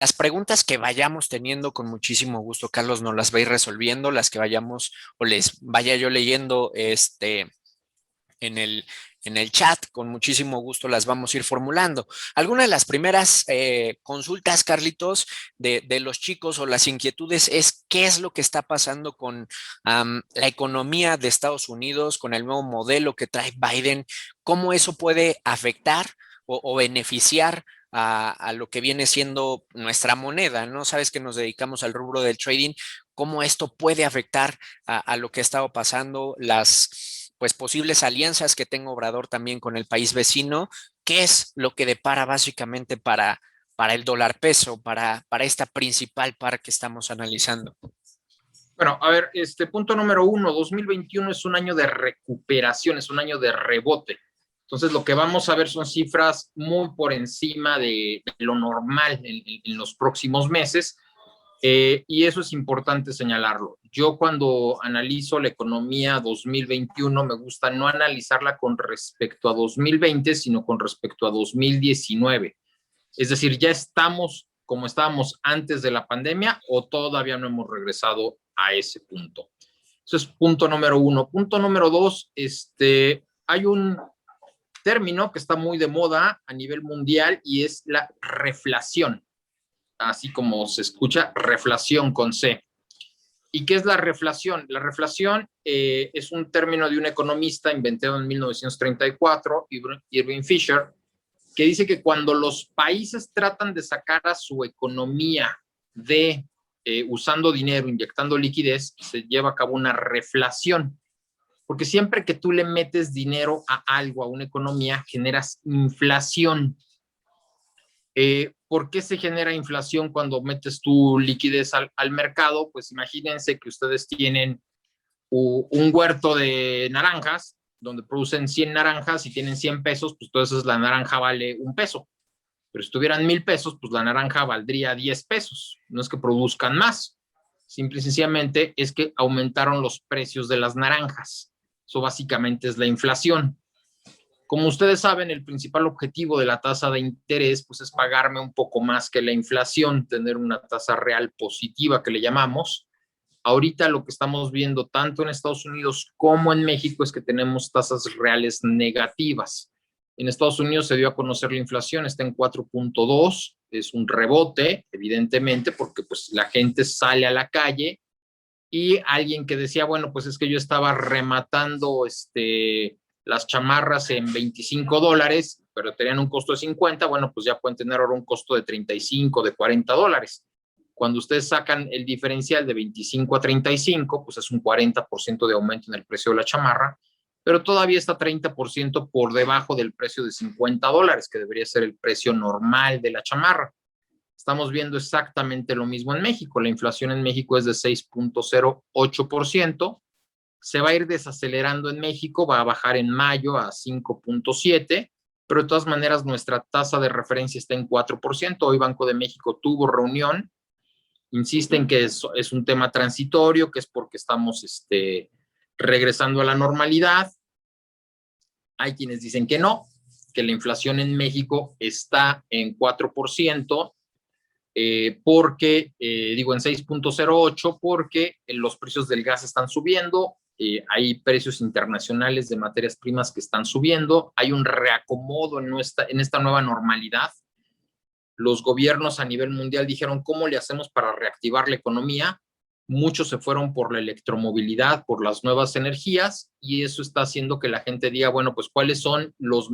Las preguntas que vayamos teniendo con muchísimo gusto, Carlos, nos las va a ir resolviendo, las que vayamos o les vaya yo leyendo en el chat, con muchísimo gusto las vamos a ir formulando. Algunas de las primeras consultas, Carlitos, de los chicos o las inquietudes es qué es lo que está pasando con la economía de Estados Unidos, con el nuevo modelo que trae Biden, cómo eso puede afectar o beneficiar a lo que viene siendo nuestra moneda, ¿no? Sabes que nos dedicamos al rubro del trading, cómo esto puede afectar a lo que ha estado pasando, las pues posibles alianzas que tenga Obrador también con el país vecino, qué es lo que depara básicamente para el dólar peso, para esta principal par que estamos analizando. Bueno, a ver, punto número uno, 2021 es un año de recuperación, es un año de rebote. Entonces, lo que vamos a ver son cifras muy por encima de lo normal en los próximos meses. Y eso es importante señalarlo. Yo cuando analizo la economía 2021 me gusta no analizarla con respecto a 2020, sino con respecto a 2019. Es decir, ya estamos como estábamos antes de la pandemia o todavía no hemos regresado a ese punto. Eso es punto número uno. Punto número dos, hay un término que está muy de moda a nivel mundial y es la reflación, así como se escucha, reflación con C. ¿Y qué es la reflación? La reflación es un término de un economista inventado en 1934, Irving Fisher, que dice que cuando los países tratan de sacar a su economía de usando dinero, inyectando liquidez, se lleva a cabo una reflación. Porque siempre que tú le metes dinero a algo, a una economía, generas inflación. ¿Por qué se genera inflación cuando metes tu liquidez al mercado? Pues imagínense que ustedes tienen un huerto de naranjas, donde producen 100 naranjas y tienen 100 pesos, pues entonces la naranja vale un peso. Pero si tuvieran 1000 pesos, pues la naranja valdría 10 pesos. No es que produzcan más. Simple y sencillamente es que aumentaron los precios de las naranjas. Eso básicamente es la inflación. Como ustedes saben, el principal objetivo de la tasa de interés pues, es pagarme un poco más que la inflación, tener una tasa real positiva que le llamamos. Ahorita lo que estamos viendo tanto en Estados Unidos como en México es que tenemos tasas reales negativas. En Estados Unidos se dio a conocer la inflación, está en 4.2, es un rebote, evidentemente, porque pues la gente sale a la calle y alguien que decía, bueno, pues es que yo estaba rematando las chamarras en $25, pero tenían un costo de 50, bueno, pues ya pueden tener ahora un costo de 35, de $40. Cuando ustedes sacan el diferencial de 25 a 35, pues es un 40% de aumento en el precio de la chamarra, pero todavía está 30% por debajo del precio de $50, que debería ser el precio normal de la chamarra. Estamos viendo exactamente lo mismo en México. La inflación en México es de 6.08%. Se va a ir desacelerando en México, va a bajar en mayo a 5.7%, pero de todas maneras nuestra tasa de referencia está en 4%. Hoy Banco de México tuvo reunión, insisten que es un tema transitorio, que es porque estamos regresando a la normalidad. Hay quienes dicen que no, que la inflación en México está en 4%, porque, digo, en 6.08, porque los precios del gas están subiendo, hay precios internacionales de materias primas que están subiendo, hay un reacomodo en esta nueva normalidad. Los gobiernos a nivel mundial dijeron, ¿cómo le hacemos para reactivar la economía? Muchos se fueron por la electromovilidad, por las nuevas energías, y eso está haciendo que la gente diga, bueno, pues, ¿cuáles son los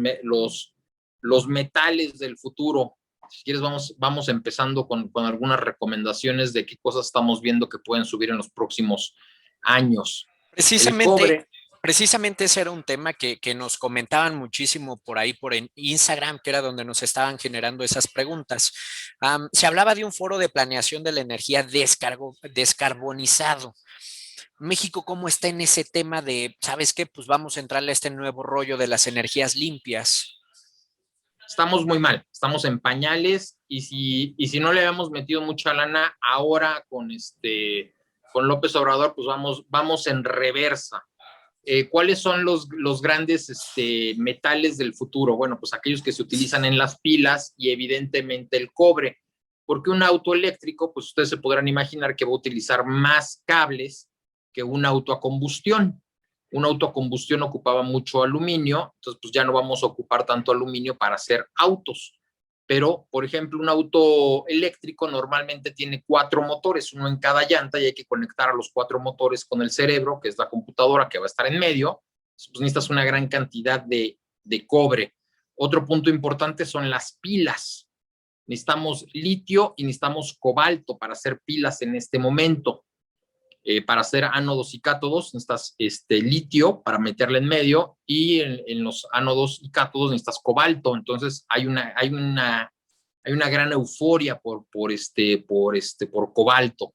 metales del futuro? Si quieres, vamos empezando con algunas recomendaciones de qué cosas estamos viendo que pueden subir en los próximos años. El Precisamente, cobre. precisamente ese era un tema que nos comentaban muchísimo por ahí, por en Instagram, que era donde nos estaban generando esas preguntas. Se hablaba de un foro de planeación de la energía descarbonizado. México, ¿cómo está en ese tema de, sabes qué? Pues vamos a entrarle a este nuevo rollo de las energías limpias. Estamos muy mal, estamos en pañales y si no le habíamos metido mucha lana, ahora con López Obrador, pues vamos en reversa. ¿Cuáles son los grandes metales del futuro? Bueno, pues aquellos que se utilizan en las pilas y evidentemente el cobre. Porque un auto eléctrico, pues ustedes se podrán imaginar que va a utilizar más cables que un auto a combustión. Un auto a combustión ocupaba mucho aluminio, entonces pues ya no vamos a ocupar tanto aluminio para hacer autos. Pero, por ejemplo, un auto eléctrico normalmente tiene 4 motores, uno en cada llanta, y hay que conectar a los 4 motores con el cerebro, que es la computadora que va a estar en medio. Entonces, pues necesitas una gran cantidad de cobre. Otro punto importante son las pilas. Necesitamos litio y necesitamos cobalto para hacer pilas en este momento. Para hacer ánodos y cátodos necesitas litio para meterle en medio, y en los ánodos y cátodos necesitas cobalto. Entonces hay una gran euforia por cobalto.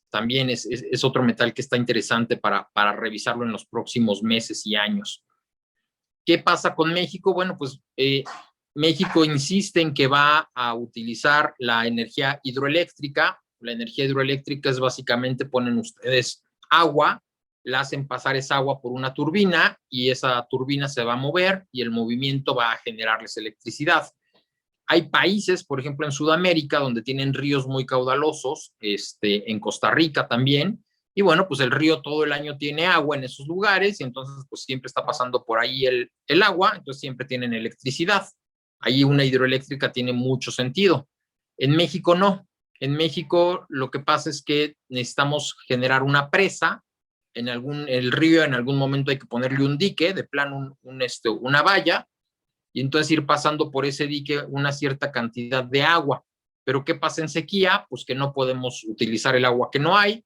También es otro metal que está interesante para revisarlo en los próximos meses y años. ¿Qué pasa con México? Bueno, pues México insiste en que va a utilizar la energía hidroeléctrica. La energía hidroeléctrica es básicamente, ponen ustedes agua, la hacen pasar esa agua por una turbina, y esa turbina se va a mover y el movimiento va a generarles electricidad. Hay países, por ejemplo, en Sudamérica, donde tienen ríos muy caudalosos, en Costa Rica también, y bueno, pues el río todo el año tiene agua en esos lugares, y entonces pues siempre está pasando por ahí el agua, entonces siempre tienen electricidad. Ahí una hidroeléctrica tiene mucho sentido. En México no. En México lo que pasa es que necesitamos generar una presa. El río en algún momento hay que ponerle un dique, de plano una valla, y entonces ir pasando por ese dique una cierta cantidad de agua. Pero ¿qué pasa en sequía? Pues que no podemos utilizar el agua que no hay.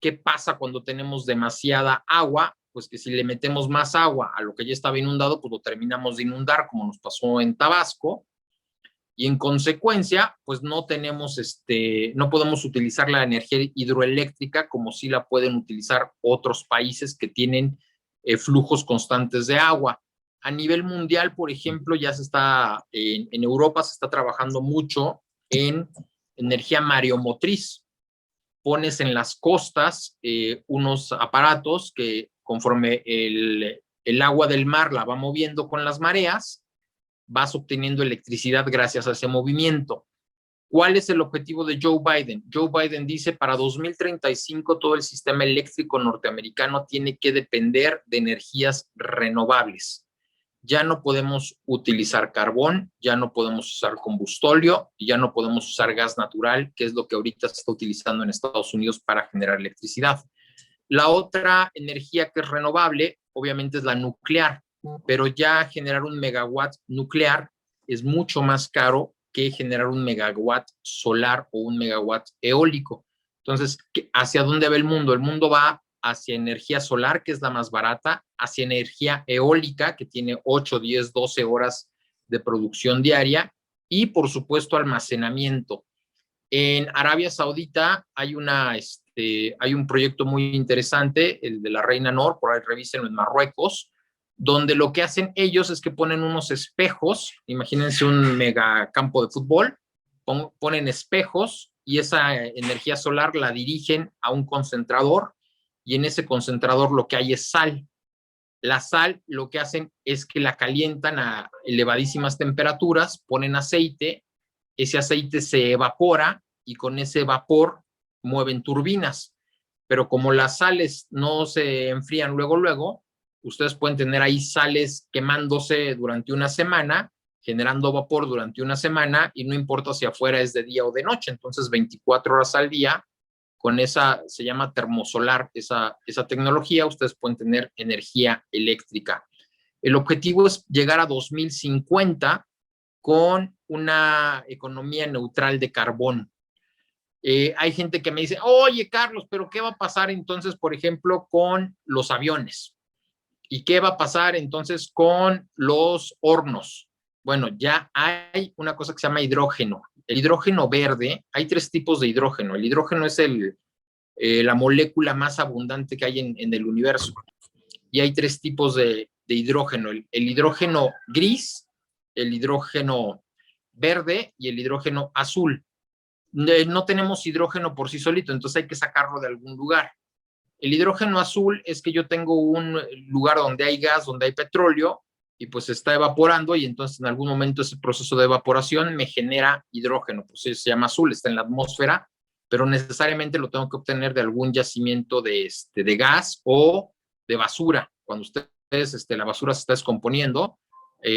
¿Qué pasa cuando tenemos demasiada agua? Pues que si le metemos más agua a lo que ya estaba inundado, pues lo terminamos de inundar, como nos pasó en Tabasco, y en consecuencia, pues no podemos utilizar la energía hidroeléctrica como sí la pueden utilizar otros países que tienen flujos constantes de agua. A nivel mundial, por ejemplo, ya en Europa se está trabajando mucho en energía mareomotriz. Pones en las costas unos aparatos que, conforme el agua del mar la va moviendo con las mareas, vas obteniendo electricidad gracias a ese movimiento. ¿Cuál es el objetivo de Joe Biden? Joe Biden dice: para 2035 todo el sistema eléctrico norteamericano tiene que depender de energías renovables. Ya no podemos utilizar carbón, ya no podemos usar combustóleo, y ya no podemos usar gas natural, que es lo que ahorita se está utilizando en Estados Unidos para generar electricidad. La otra energía que es renovable, obviamente, es la nuclear, pero ya generar un megawatt nuclear es mucho más caro que generar un megawatt solar o un megawatt eólico. Entonces, ¿hacia dónde va el mundo? El mundo va hacia energía solar, que es la más barata, hacia energía eólica, que tiene 8, 10, 12 horas de producción diaria, y por supuesto almacenamiento. En Arabia Saudita hay un proyecto muy interesante, el de la Reina Nor, por ahí revísenlo, en Marruecos, donde lo que hacen ellos es que ponen unos espejos. Imagínense un mega campo de fútbol, ponen espejos, y esa energía solar la dirigen a un concentrador, y en ese concentrador lo que hay es sal. La sal, lo que hacen es que la calientan a elevadísimas temperaturas, ponen aceite, ese aceite se evapora, y con ese vapor mueven turbinas. Pero como las sales no se enfrían luego, ustedes pueden tener ahí sales quemándose durante una semana, generando vapor durante una semana, y no importa si afuera es de día o de noche. Entonces 24 horas al día, con esa, se llama termosolar, esa tecnología, ustedes pueden tener energía eléctrica. El objetivo es llegar a 2050 con una economía neutral de carbón. Hay gente que me dice: oye, Carlos, pero ¿qué va a pasar entonces, por ejemplo, con los aviones? ¿Y qué va a pasar entonces con los hornos? Bueno, ya hay una cosa que se llama hidrógeno. El hidrógeno verde, hay 3 tipos de hidrógeno. El hidrógeno es la molécula más abundante que hay en el universo. Y hay 3 tipos de hidrógeno: el hidrógeno gris, el hidrógeno verde y el hidrógeno azul. No tenemos hidrógeno por sí solito, entonces hay que sacarlo de algún lugar. El hidrógeno azul es que yo tengo un lugar donde hay gas, donde hay petróleo, y pues se está evaporando y entonces en algún momento ese proceso de evaporación me genera hidrógeno, pues eso se llama azul, está en la atmósfera, pero necesariamente lo tengo que obtener de algún yacimiento de gas o de basura. Cuando ustedes, la basura se está descomponiendo,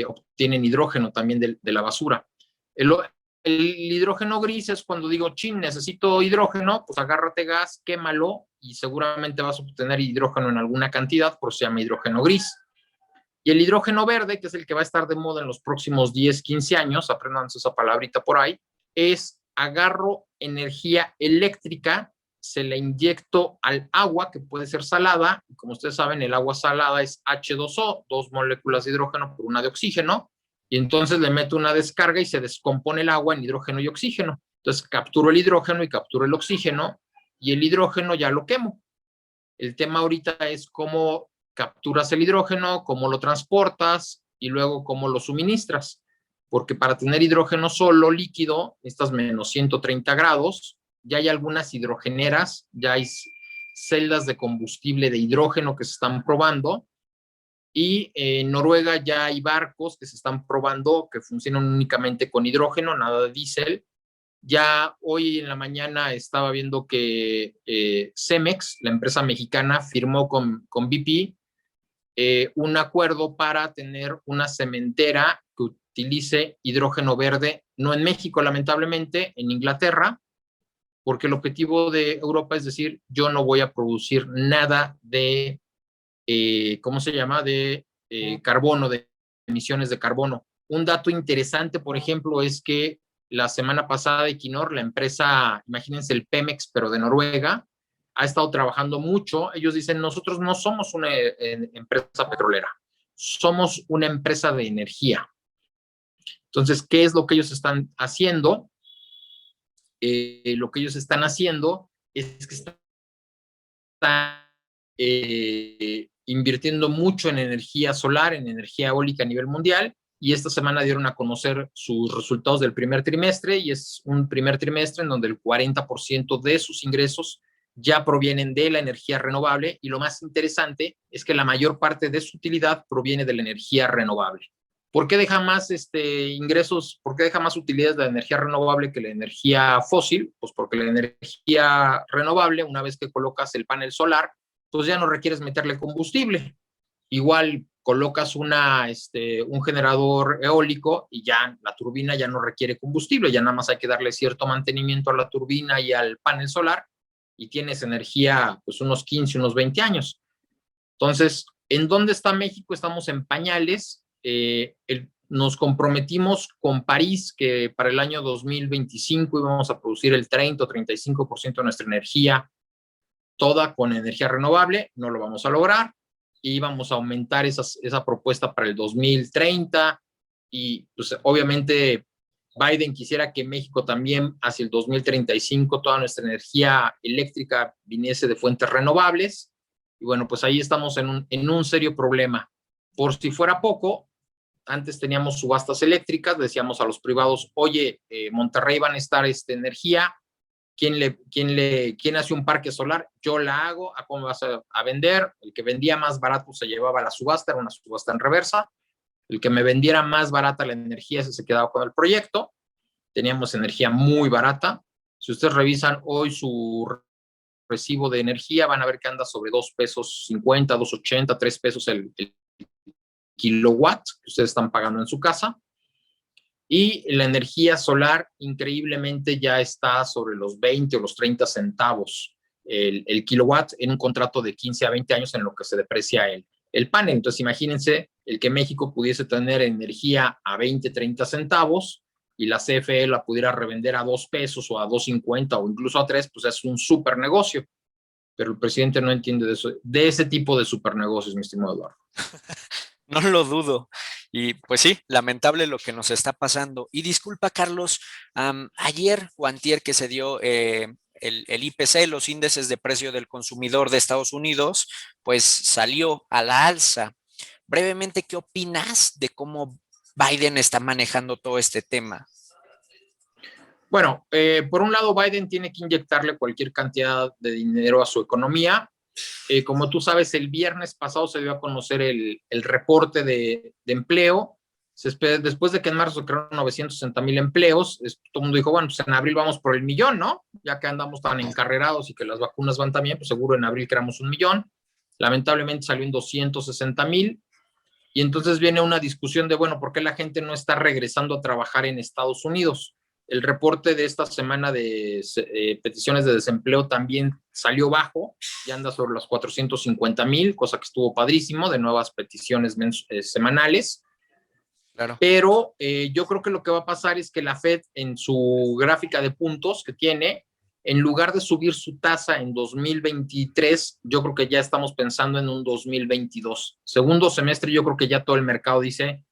obtienen hidrógeno también de la basura. El, el hidrógeno gris es cuando digo, chin, necesito hidrógeno, pues agárrate gas, quémalo y seguramente vas a obtener hidrógeno en alguna cantidad, por eso se llama hidrógeno gris. Y el hidrógeno verde, que es el que va a estar de moda en los próximos 10, 15 años, aprendan esa palabrita por ahí, es agarro energía eléctrica, se la inyecto al agua, que puede ser salada, y como ustedes saben, el agua salada es H2O, 2 moléculas de hidrógeno por una de oxígeno, y entonces le meto una descarga y se descompone el agua en hidrógeno y oxígeno. Entonces capturo el hidrógeno y capturo el oxígeno, y el hidrógeno ya lo quemo. El tema ahorita es cómo capturas el hidrógeno, cómo lo transportas y luego cómo lo suministras. Porque para tener hidrógeno solo líquido, necesitas menos 130 grados. Ya hay algunas hidrogeneras, ya hay celdas de combustible de hidrógeno que se están probando. Y en Noruega ya hay barcos que se están probando que funcionan únicamente con hidrógeno, nada de diésel. Ya hoy en la mañana estaba viendo que Cemex, la empresa mexicana, firmó con BP un acuerdo para tener una cementera que utilice hidrógeno verde, no en México, lamentablemente, en Inglaterra, porque el objetivo de Europa es decir, yo no voy a producir nada de, ¿cómo se llama?, de carbono, de emisiones de carbono. Un dato interesante, por ejemplo, es que la semana pasada Equinor, la empresa, imagínense el Pemex, pero de Noruega, ha estado trabajando mucho. Ellos dicen, nosotros no somos una empresa petrolera, somos una empresa de energía. Entonces, ¿qué es lo que ellos están haciendo? Lo que ellos están haciendo es que están invirtiendo mucho en energía solar, en energía eólica a nivel mundial, y esta semana dieron a conocer sus resultados del primer trimestre, y es un primer trimestre en donde el 40% de sus ingresos ya provienen de la energía renovable, y lo más interesante es que la mayor parte de su utilidad proviene de la energía renovable. ¿Por qué deja más ingresos, por qué deja más utilidades de la energía renovable que la energía fósil? Pues porque la energía renovable, una vez que colocas el panel solar, pues ya no requieres meterle combustible. Igual colocas un generador eólico y ya la turbina ya no requiere combustible, ya nada más hay que darle cierto mantenimiento a la turbina y al panel solar y tienes energía pues unos 15, unos 20 años. Entonces, ¿en dónde está México? Estamos en pañales. Nos comprometimos con París que para el año 2025 íbamos a producir el 30 o 35% de nuestra energía toda con energía renovable. No lo vamos a lograr y vamos a aumentar esa propuesta para el 2030 y pues obviamente Biden quisiera que México también hacia el 2035 toda nuestra energía eléctrica viniese de fuentes renovables y bueno, pues ahí estamos en un serio problema. Por si fuera poco, antes teníamos subastas eléctricas, decíamos a los privados, oye, Monterrey van a estar energía, ¿quién hace un parque solar? Yo la hago, ¿a cómo vas a vender? El que vendía más barato se llevaba la subasta, era una subasta en reversa, el que me vendiera más barata la energía se quedaba con el proyecto, teníamos energía muy barata, si ustedes revisan hoy su recibo de energía, van a ver que anda sobre 2 pesos 50, 2.80, 3 pesos el kilowatt que ustedes están pagando en su casa. Y la energía solar increíblemente ya está sobre los 20 o los 30 centavos el kilowatt en un contrato de 15 a 20 años en lo que se deprecia el panel. Entonces imagínense el que México pudiese tener energía a 20, 30 centavos y la CFE la pudiera revender a 2 pesos o a 2.50 o incluso a 3, pues es un súper negocio. Pero el presidente no entiende de ese tipo de super negocios, mi estimado Eduardo. No lo dudo. Y pues sí, lamentable lo que nos está pasando. Y disculpa, Carlos, ayer o antier que se dio el IPC, los índices de precio del consumidor de Estados Unidos, pues salió a la alza. Brevemente, ¿qué opinas de cómo Biden está manejando todo este tema? Bueno, por un lado, Biden tiene que inyectarle cualquier cantidad de dinero a su economía. Como tú sabes, el viernes pasado se dio a conocer el reporte de empleo. Después de que en marzo se crearon 960,000 empleos, todo el mundo dijo, bueno, pues en abril vamos por el millón, ¿no? Ya que andamos tan encarrerados y que las vacunas van también, pues seguro en abril creamos 1,000,000. Lamentablemente salió en 260,000. Y entonces viene una discusión de, bueno, ¿por qué la gente no está regresando a trabajar en Estados Unidos? El reporte de esta semana de peticiones de desempleo también salió bajo, ya anda sobre los 450,000, cosa que estuvo padrísimo, de nuevas peticiones semanales. Claro. Pero yo creo que lo que va a pasar es que la Fed, en su gráfica de puntos que tiene, en lugar de subir su tasa en 2023, yo creo que ya estamos pensando en un 2022. Segundo semestre, yo creo que ya todo el mercado dice,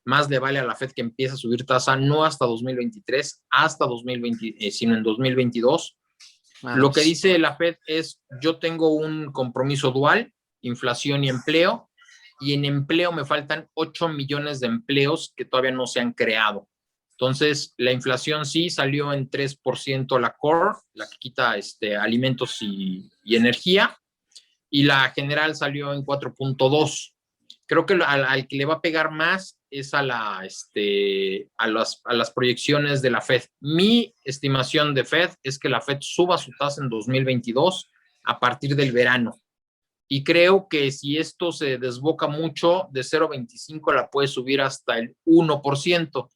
más le vale a la Fed que empiece a subir tasa no hasta 2023, hasta 2020, sino en 2022. Lo que dice la Fed es, yo tengo un compromiso dual, inflación y empleo, y en empleo me faltan 8 millones de empleos que todavía no se han creado. Entonces, la inflación sí salió en 3% la core, la que quita alimentos y energía, y la general salió en 4.2. Creo que al que le va a pegar más es a las proyecciones de la Fed. Mi estimación de Fed es que la Fed suba su tasa en 2022 a partir del verano. Y creo que si esto se desboca mucho, de 0,25 la puede subir hasta el 1%.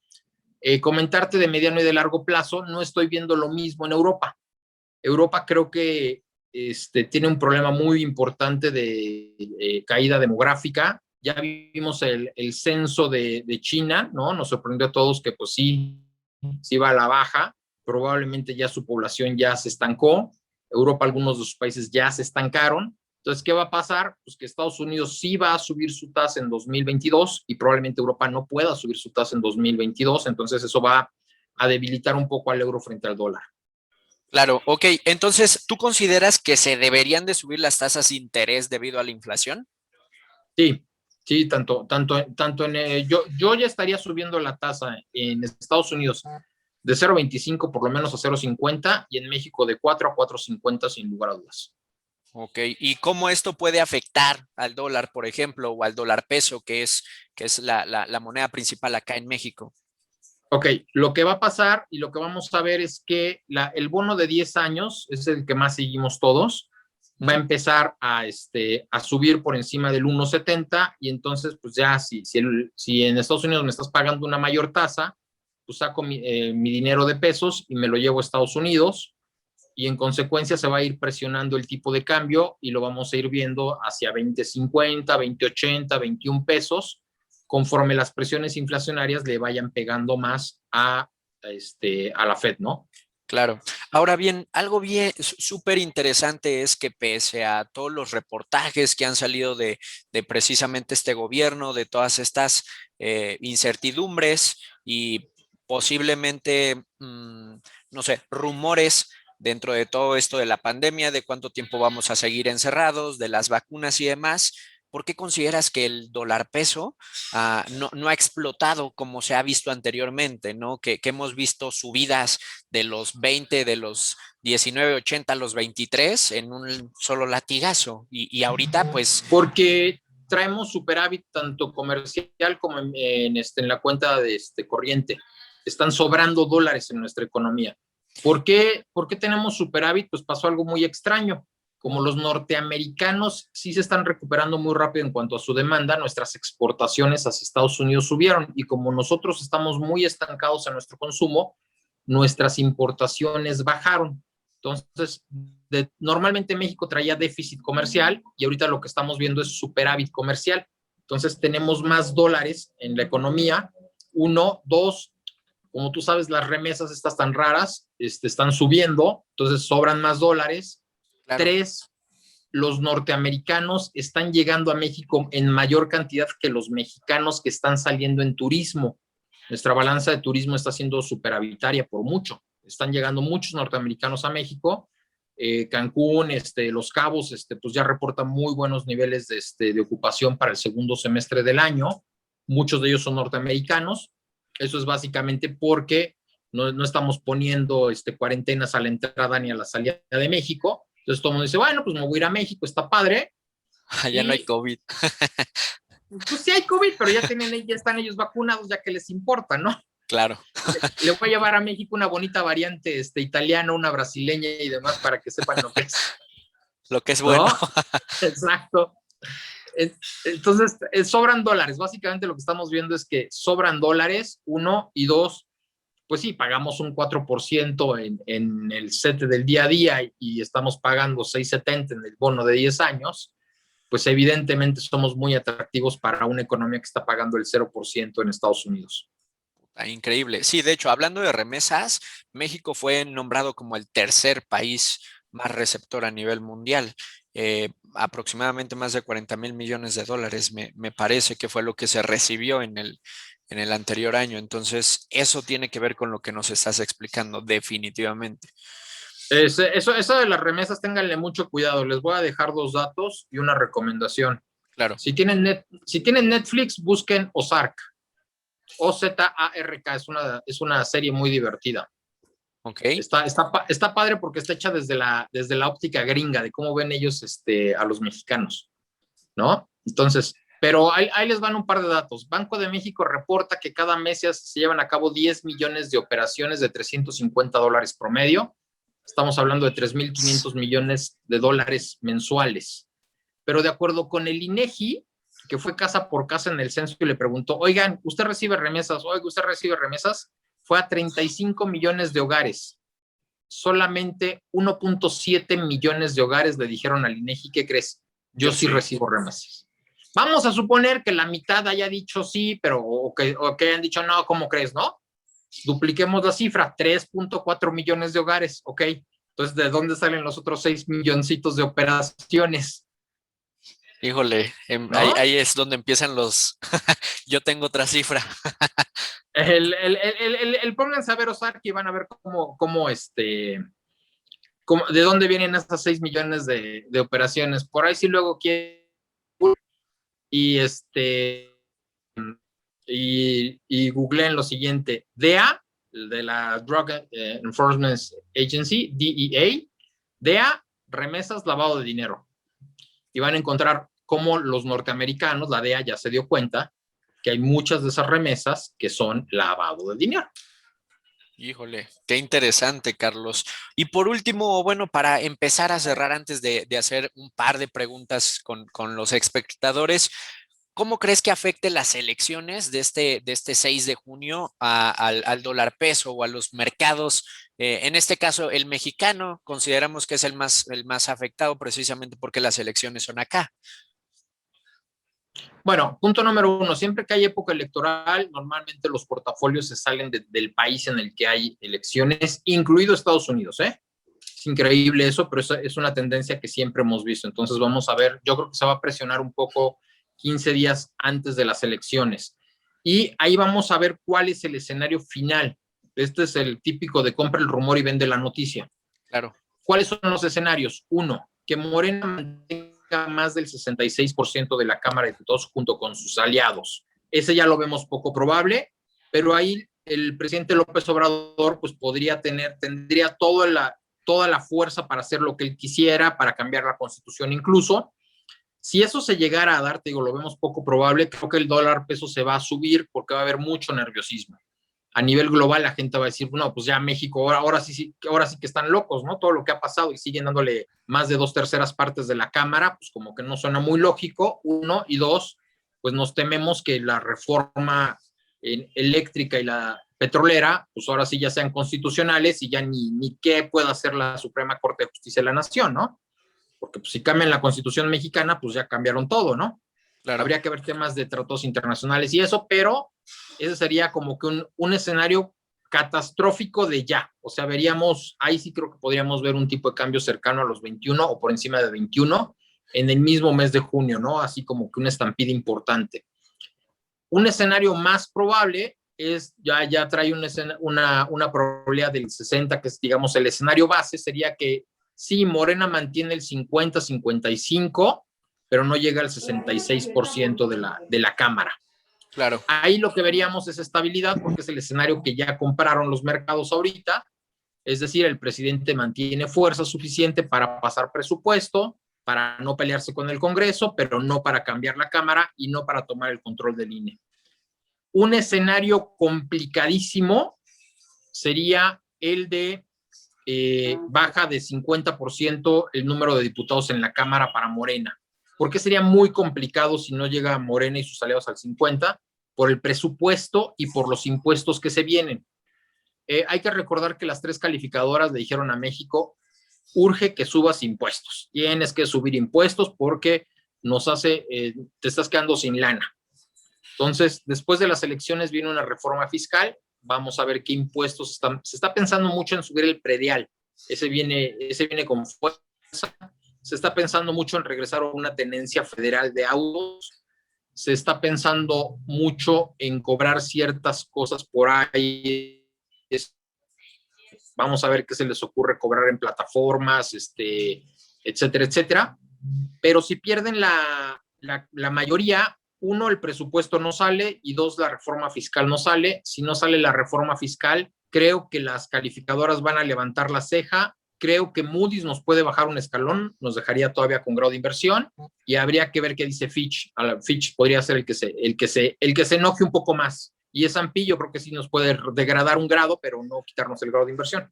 Comentarte de mediano y de largo plazo, no estoy viendo lo mismo en Europa. Europa creo que tiene un problema muy importante de caída demográfica. Ya vimos el censo de China, ¿no? Nos sorprendió a todos que pues sí va a la baja. Probablemente ya su población ya se estancó. Europa, algunos de sus países ya se estancaron. Entonces, ¿qué va a pasar? Pues que Estados Unidos sí va a subir su tasa en 2022 y probablemente Europa no pueda subir su tasa en 2022. Entonces, eso va a debilitar un poco al euro frente al dólar. Claro, ok. Entonces, ¿tú consideras que se deberían de subir las tasas de interés debido a la inflación? Sí, sí, yo ya estaría subiendo la tasa en Estados Unidos de 0,25 por lo menos a 0,50 y en México de 4 a 4,50 sin lugar a dudas. Ok, ¿y cómo esto puede afectar al dólar, por ejemplo, o al dólar peso, que es la moneda principal acá en México? Ok, lo que va a pasar y lo que vamos a ver es que el bono de 10 años, es el que más seguimos todos, va a empezar a subir por encima del 1,70 y entonces pues ya si en Estados Unidos me estás pagando una mayor tasa, pues saco mi dinero de pesos y me lo llevo a Estados Unidos y en consecuencia se va a ir presionando el tipo de cambio y lo vamos a ir viendo hacia 20,50, 20,80, 21 pesos, conforme las presiones inflacionarias le vayan pegando más a la Fed, ¿no? Claro. Ahora bien, algo bien súper interesante es que pese a todos los reportajes que han salido de precisamente este gobierno, de todas estas incertidumbres y posiblemente, no sé, rumores dentro de todo esto de la pandemia, de cuánto tiempo vamos a seguir encerrados, de las vacunas y demás, ¿por qué consideras que el dólar peso no ha explotado como se ha visto anteriormente, ¿no? Que hemos visto subidas de los 20, de los 19,80 a los 23 en un solo latigazo. Y ahorita, pues, Porque traemos superávit tanto comercial como en la cuenta de corriente. Están sobrando dólares en nuestra economía. ¿Por qué tenemos superávit? Pues pasó algo muy extraño. Como los norteamericanos sí se están recuperando muy rápido en cuanto a su demanda, nuestras exportaciones hacia Estados Unidos subieron y como nosotros estamos muy estancados en nuestro consumo, nuestras importaciones bajaron. Entonces, normalmente México traía déficit comercial y ahorita lo que estamos viendo es superávit comercial. Entonces, tenemos más dólares en la economía. Uno, dos, como tú sabes, las remesas estas tan raras están subiendo, entonces sobran más dólares. claro. Tres, los norteamericanos están llegando a México en mayor cantidad que los mexicanos que están saliendo en turismo. Nuestra balanza de turismo está siendo superavitaria por mucho. Están llegando muchos norteamericanos a México. Cancún, Los Cabos, pues ya reportan muy buenos niveles de ocupación para el segundo semestre del año. Muchos de ellos son norteamericanos. Eso es básicamente porque no estamos poniendo cuarentenas a la entrada ni a la salida de México. Entonces todo el mundo dice, bueno, pues me voy a ir a México, está padre. Ya no hay COVID. Pues sí hay COVID, pero ya están ellos vacunados, ya que les importa, ¿no? Claro. Le voy a llevar a México una bonita variante italiana, una brasileña y demás para que sepan lo que es. Lo que es ¿No? bueno. Exacto. Entonces, sobran dólares. Básicamente lo que estamos viendo es que sobran dólares, uno, y dos, pues sí, pagamos un 4% en el CETE del día a día y estamos pagando 6.70 en el bono de 10 años, pues evidentemente somos muy atractivos para una economía que está pagando el 0% en Estados Unidos. Increíble. Sí, de hecho, hablando de remesas, México fue nombrado como el tercer país más receptor a nivel mundial. Aproximadamente más de 40.000 millones de dólares, me parece que fue lo que se recibió en el anterior año. Entonces, eso tiene que ver con lo que nos estás explicando, definitivamente. Eso de las remesas, ténganle mucho cuidado. Les voy a dejar 2 datos y una recomendación. Claro. Si tienen Netflix, busquen Ozark. OZARK es una serie muy divertida. Ok. Está padre porque está hecha desde la óptica gringa, de cómo ven ellos a los mexicanos, ¿no? Entonces, pero ahí les van un par de datos. Banco de México reporta que cada mes se llevan a cabo 10 millones de operaciones de $350 promedio. Estamos hablando de 3.500 millones de dólares mensuales. Pero de acuerdo con el INEGI, que fue casa por casa en el censo y le preguntó, oigan, ¿usted recibe remesas? Oiga, ¿usted recibe remesas? Fue a 35 millones de hogares. Solamente 1.7 millones de hogares le dijeron al INEGI, ¿qué crees? Yo sí recibo remesas. Vamos a suponer que la mitad haya dicho sí, pero o que hayan dicho no, ¿cómo crees, no? Dupliquemos la cifra, 3.4 millones de hogares, ¿ok? Entonces, ¿de dónde salen los otros 6 milloncitos de operaciones? Híjole, ¿No? ahí es donde empiezan los... Yo tengo otra cifra. Pónganse a ver Ozark y van a ver de dónde vienen esas 6 millones de operaciones. Por ahí sí luego quieren y y googleen lo siguiente: DEA, de la Drug Enforcement Agency, DEA, DEA, remesas, lavado de dinero. Y van a encontrar cómo los norteamericanos, la DEA ya se dio cuenta que hay muchas de esas remesas que son lavado de dinero. Híjole, qué interesante, Carlos. Y por último, bueno, para empezar a cerrar, antes de hacer un par de preguntas con los espectadores, ¿cómo crees que afecte las elecciones de este 6 de junio al dólar peso o a los mercados? En este caso, el mexicano, consideramos que es el más afectado precisamente porque las elecciones son acá. Bueno, punto número 1, siempre que hay época electoral, normalmente los portafolios se salen del país en el que hay elecciones, incluido Estados Unidos, ¿eh? Es increíble eso, pero es una tendencia que siempre hemos visto. Entonces vamos a ver, yo creo que se va a presionar un poco 15 días antes de las elecciones. Y ahí vamos a ver cuál es el escenario final. Este es el típico de compra el rumor y vende la noticia. Claro. ¿Cuáles son los escenarios? 1, que Morena mantenga más del 66% de la Cámara de Diputados junto con sus aliados. Ese ya lo vemos poco probable, pero ahí el presidente López Obrador pues tendría toda la fuerza para hacer lo que él quisiera, para cambiar la Constitución incluso. Si eso se llegara a dar, te digo, lo vemos poco probable, creo que el dólar peso se va a subir porque va a haber mucho nerviosismo. A nivel global la gente va a decir, no, pues ya México, ahora sí que están locos, ¿no? Todo lo que ha pasado y siguen dándole más de 2/3 de la Cámara, pues como que no suena muy lógico, 1, y 2, pues nos tememos que la reforma eléctrica y la petrolera, pues ahora sí ya sean constitucionales y ya ni qué pueda hacer la Suprema Corte de Justicia de la Nación, ¿no? Porque pues, si cambian la Constitución mexicana, pues ya cambiaron todo, ¿no? Claro. Habría que ver temas de tratados internacionales y eso, pero ese sería como que un escenario catastrófico de ya. O sea, veríamos, ahí sí creo que podríamos ver un tipo de cambio cercano a los 21 o por encima de 21 en el mismo mes de junio, ¿no? Así como que una estampida importante. Un escenario más probable es, ya trae una probabilidad del 60, que es, digamos, el escenario base sería que sí, Morena mantiene el 50-55, pero no llega al 66% de la Cámara. Claro. Ahí lo que veríamos es estabilidad, porque es el escenario que ya compraron los mercados ahorita. Es decir, el presidente mantiene fuerza suficiente para pasar presupuesto, para no pelearse con el Congreso, pero no para cambiar la Cámara y no para tomar el control del INE. Un escenario complicadísimo sería el de baja de 50% el número de diputados en la Cámara para Morena. ¿Por qué sería muy complicado si no llega Morena y sus aliados al 50%? Por el presupuesto y por los impuestos que se vienen. Hay que recordar que las 3 calificadoras le dijeron a México, urge que subas impuestos. Tienes que subir impuestos porque te estás quedando sin lana. Entonces, después de las elecciones viene una reforma fiscal. Vamos a ver qué impuestos están. Se está pensando mucho en subir el predial. Ese viene con fuerza. Se está pensando mucho en regresar a una tenencia federal de autos. Se está pensando mucho en cobrar ciertas cosas por ahí. Vamos a ver qué se les ocurre cobrar en plataformas, etcétera, etcétera. Pero si pierden la mayoría, 1, el presupuesto no sale, y 2, la reforma fiscal no sale. Si no sale la reforma fiscal, creo que las calificadoras van a levantar la ceja. Creo que Moody's nos puede bajar un escalón, nos dejaría todavía con grado de inversión, y habría que ver qué dice Fitch. Fitch podría ser el que se enoje un poco más. Y S&P yo creo que sí nos puede degradar un grado, pero no quitarnos el grado de inversión.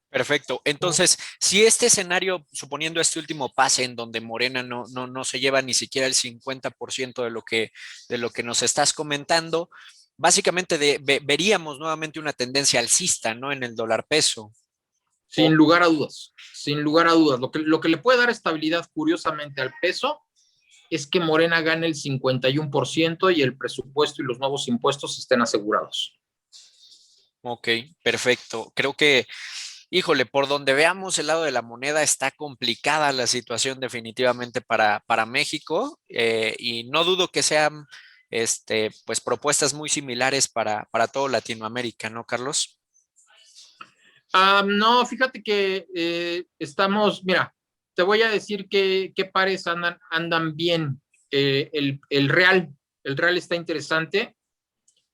Perfecto. Entonces, si este escenario, suponiendo este último pase en donde Morena no se lleva ni siquiera el 50% de lo que nos estás comentando, básicamente veríamos nuevamente una tendencia alcista, ¿no? En el dólar peso. Sin lugar a dudas, sin lugar a dudas. Lo que le puede dar estabilidad, curiosamente, al peso es que Morena gane el 51% y el presupuesto y los nuevos impuestos estén asegurados. Ok, perfecto. Creo que, híjole, por donde veamos el lado de la moneda está complicada la situación definitivamente para México, y no dudo que sean pues propuestas muy similares para todo Latinoamérica, ¿no, Carlos? No, fíjate que mira, te voy a decir qué pares andan bien. El real está interesante.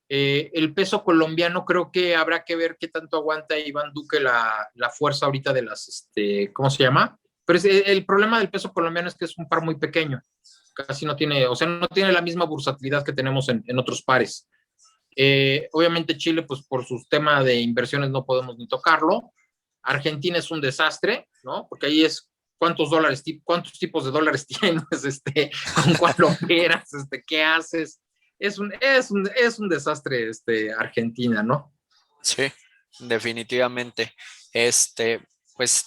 El peso colombiano, creo que habrá que ver qué tanto aguanta Iván Duque la fuerza ahorita de ¿cómo se llama? Pero el problema del peso colombiano es que es un par muy pequeño. Casi no tiene, o sea, no tiene la misma bursatilidad que tenemos en otros pares. Obviamente Chile, pues por su tema de inversiones no podemos ni tocarlo. Argentina es un desastre, ¿no? Porque ahí es cuántos tipos de dólares tienes, con cuál operas, qué haces. Es un desastre, Argentina, ¿no? Sí, definitivamente. Este, pues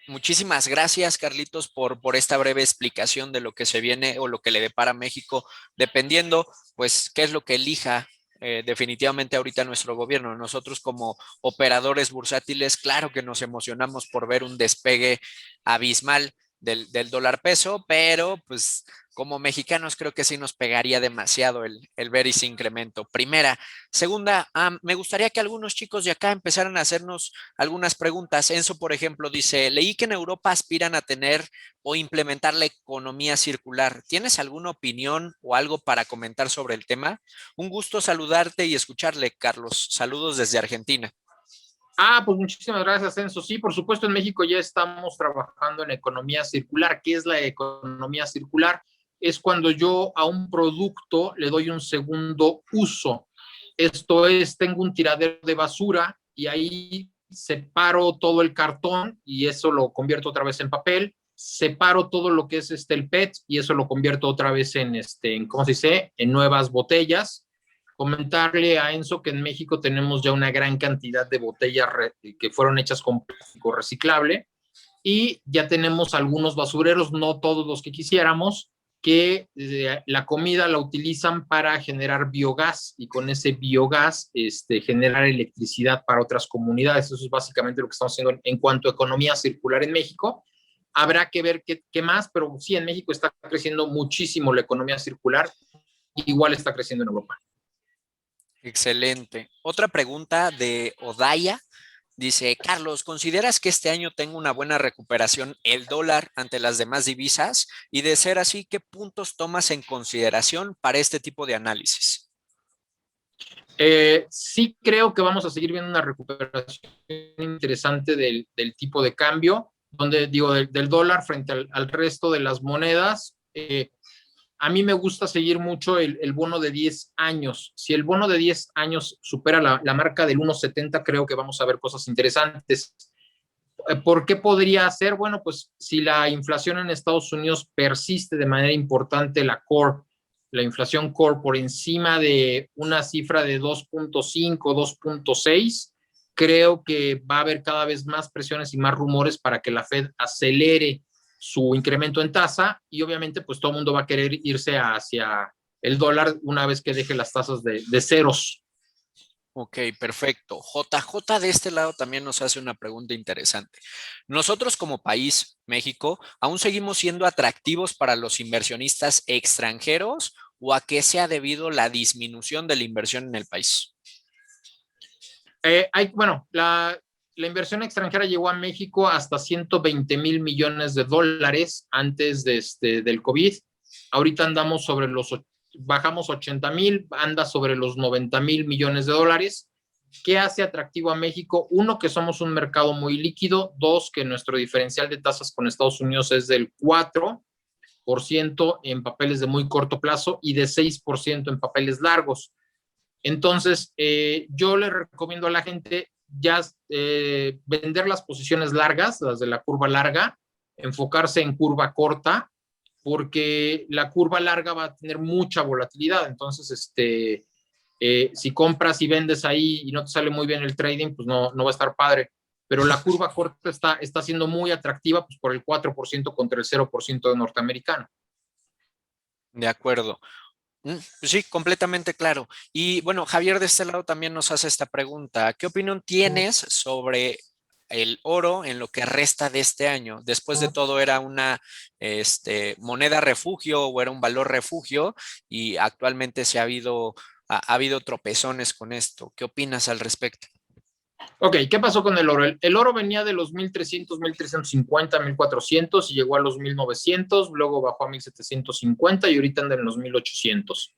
muchísimas gracias, Carlitos, por esta breve explicación de lo que se viene o lo que le depara a México, dependiendo, pues, qué es lo que elija definitivamente ahorita nuestro gobierno. Nosotros como operadores bursátiles, claro que nos emocionamos por ver un despegue abismal del dólar peso, pero pues como mexicanos creo que sí nos pegaría demasiado el ver ese incremento. Primera. Segunda, me gustaría que algunos chicos de acá empezaran a hacernos algunas preguntas. Enzo, por ejemplo, dice, leí que en Europa aspiran a tener o implementar la economía circular. ¿Tienes alguna opinión o algo para comentar sobre el tema? Un gusto saludarte y escucharle, Carlos. Saludos desde Argentina. Pues muchísimas gracias, Enzo. Sí, por supuesto, en México ya estamos trabajando en economía circular. ¿Qué es la economía circular? Es cuando yo a un producto le doy un segundo uso. Esto es, tengo un tiradero de basura y ahí separo todo el cartón y eso lo convierto otra vez en papel. Separo todo lo que es el PET y eso lo convierto otra vez ¿cómo se dice? En nuevas botellas. Comentarle a Enzo que en México tenemos ya una gran cantidad de botellas que fueron hechas con plástico reciclable y ya tenemos algunos basureros, no todos los que quisiéramos, que la comida la utilizan para generar biogás y con ese biogás generar electricidad para otras comunidades. Eso es básicamente lo que estamos haciendo en cuanto a economía circular en México. Habrá que ver qué más, pero sí, en México está creciendo muchísimo la economía circular, igual está creciendo en Europa. Excelente. Otra pregunta de Odaya. Dice, Carlos, ¿consideras que este año tenga una buena recuperación el dólar ante las demás divisas? Y de ser así, ¿qué puntos tomas en consideración para este tipo de análisis? Sí creo que vamos a seguir viendo una recuperación interesante del tipo de cambio, donde digo, del dólar frente al resto de las monedas. A mí me gusta seguir mucho el bono de 10 años. Si el bono de 10 años supera la marca del 1,70, creo que vamos a ver cosas interesantes. ¿Por qué podría ser? Bueno, pues si la inflación en Estados Unidos persiste de manera importante, la inflación core por encima de una cifra de 2.5, 2.6, creo que va a haber cada vez más presiones y más rumores para que la Fed acelere su incremento en tasa y obviamente pues todo el mundo va a querer irse hacia el dólar una vez que deje las tasas de ceros. Ok, perfecto. JJ de este lado también nos hace una pregunta interesante. Nosotros como país, México, ¿aún seguimos siendo atractivos para los inversionistas extranjeros o a qué se ha debido la disminución de la inversión en el país? Bueno, la inversión extranjera llegó a México hasta 120,000 millones de dólares antes del COVID. Ahorita andamos bajamos 80,000, anda sobre los 90,000 millones de dólares. ¿Qué hace atractivo a México? Uno, que somos un mercado muy líquido. Dos, que nuestro diferencial de tasas con Estados Unidos es del 4% en papeles de muy corto plazo y de 6% en papeles largos. Entonces, yo le recomiendo a la gente ya vender las posiciones largas, las de la curva larga, enfocarse en curva corta, porque la curva larga va a tener mucha volatilidad. Entonces, si compras y vendes ahí y no te sale muy bien el trading, pues no va a estar padre. Pero la curva corta está siendo muy atractiva pues, por el 4% contra el 0% de norteamericano. De acuerdo. Pues sí, completamente claro. Y bueno, Javier de este lado también nos hace esta pregunta. ¿Qué opinión tienes sobre el oro en lo que resta de este año? Después de todo, ¿era una moneda refugio o era un valor refugio? Y actualmente ha habido tropezones con esto. ¿Qué opinas al respecto? Ok, ¿qué pasó con el oro? El oro venía de los 1,300, 1,350, 1,400 y llegó a los 1,900, luego bajó a 1,750 y ahorita anda en los 1,800.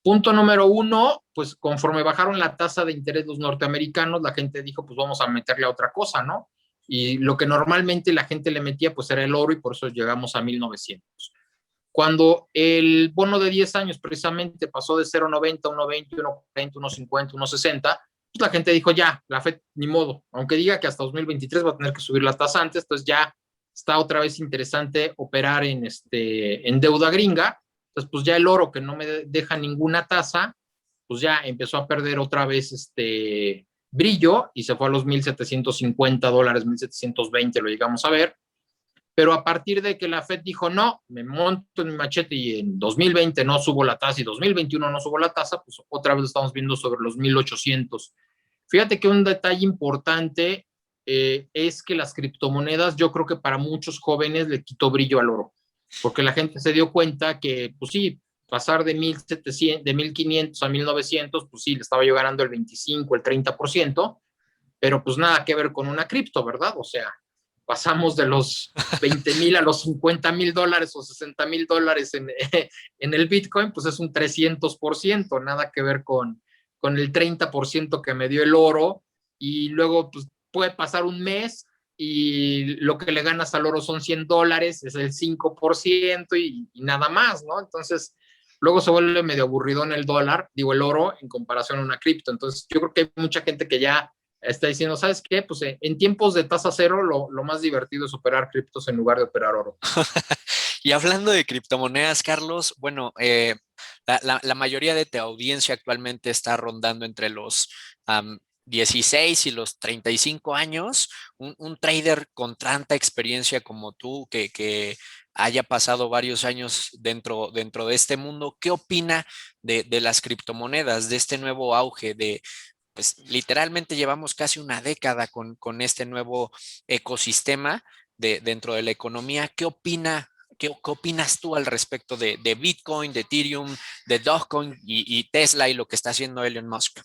Punto número uno, pues conforme bajaron la tasa de interés los norteamericanos, la gente dijo, pues vamos a meterle a otra cosa, ¿no? Y lo que normalmente la gente le metía, pues era el oro y por eso llegamos a 1,900. Cuando el bono de 10 años precisamente pasó de 0,90, 1,20, 1,40, 1,50, 1,60, pues la gente dijo, ya, la FED ni modo, aunque diga que hasta 2023 va a tener que subir las tasas antes, entonces ya está otra vez interesante operar en deuda gringa. Entonces, pues ya el oro que no me deja ninguna tasa, pues ya empezó a perder otra vez brillo y se fue a los $1,750, 1,720 lo llegamos a ver. Pero a partir de que la Fed dijo, no, me monto en mi machete y en 2020 no subo la tasa y 2021 no subo la tasa, pues otra vez lo estamos viendo sobre los 1,800. Fíjate que un detalle importante es que las criptomonedas, yo creo que para muchos jóvenes le quitó brillo al oro, porque la gente se dio cuenta que, pues sí, pasar de 1,700, de 1,500 a 1,900, pues sí, le estaba yo ganando el 25, el 30%, pero pues nada que ver con una cripto, ¿verdad? O sea, pasamos de los 20,000 a los 50,000 dólares o 60,000 dólares en el Bitcoin, pues es un 300%, nada que ver con el 30% que me dio el oro. Y luego pues, puede pasar un mes y lo que le ganas al oro son $100, es el 5% y nada más, ¿no? Entonces, luego se vuelve medio aburrido en el dólar, digo, el oro en comparación a una cripto. Entonces, yo creo que hay mucha gente que ya está diciendo, ¿sabes qué? Pues en tiempos de tasa cero, lo más divertido es operar criptos en lugar de operar oro. Y hablando de criptomonedas, Carlos, bueno, la mayoría de tu audiencia actualmente está rondando entre los 16 y los 35 años. Un trader con tanta experiencia como tú, que haya pasado varios años dentro de este mundo, ¿qué opina de las criptomonedas, de este nuevo auge pues literalmente llevamos casi una década con este nuevo ecosistema dentro de la economía? ¿Qué opina? ¿Qué opinas tú al respecto de Bitcoin, de Ethereum, de Dogecoin y Tesla y lo que está haciendo Elon Musk?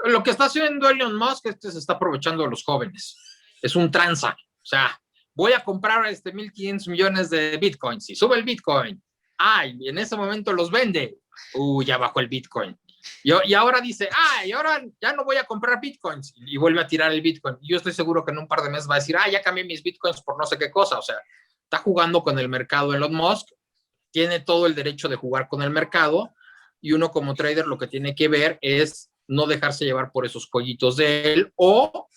Lo que está haciendo Elon Musk es que se está aprovechando de los jóvenes. Es un tranza. O sea, voy a comprar 1,500 millones de Bitcoins y sube el Bitcoin. Ay, y en ese momento los vende. Ya bajó el Bitcoin. Y ahora dice, y ahora ya no voy a comprar bitcoins. Y vuelve a tirar el bitcoin. Y yo estoy seguro que en un par de meses va a decir, ya cambié mis bitcoins por no sé qué cosa. O sea, está jugando con el mercado Elon Musk, tiene todo el derecho de jugar con el mercado, y uno como trader lo que tiene que ver es no dejarse llevar por esos collitos de él, o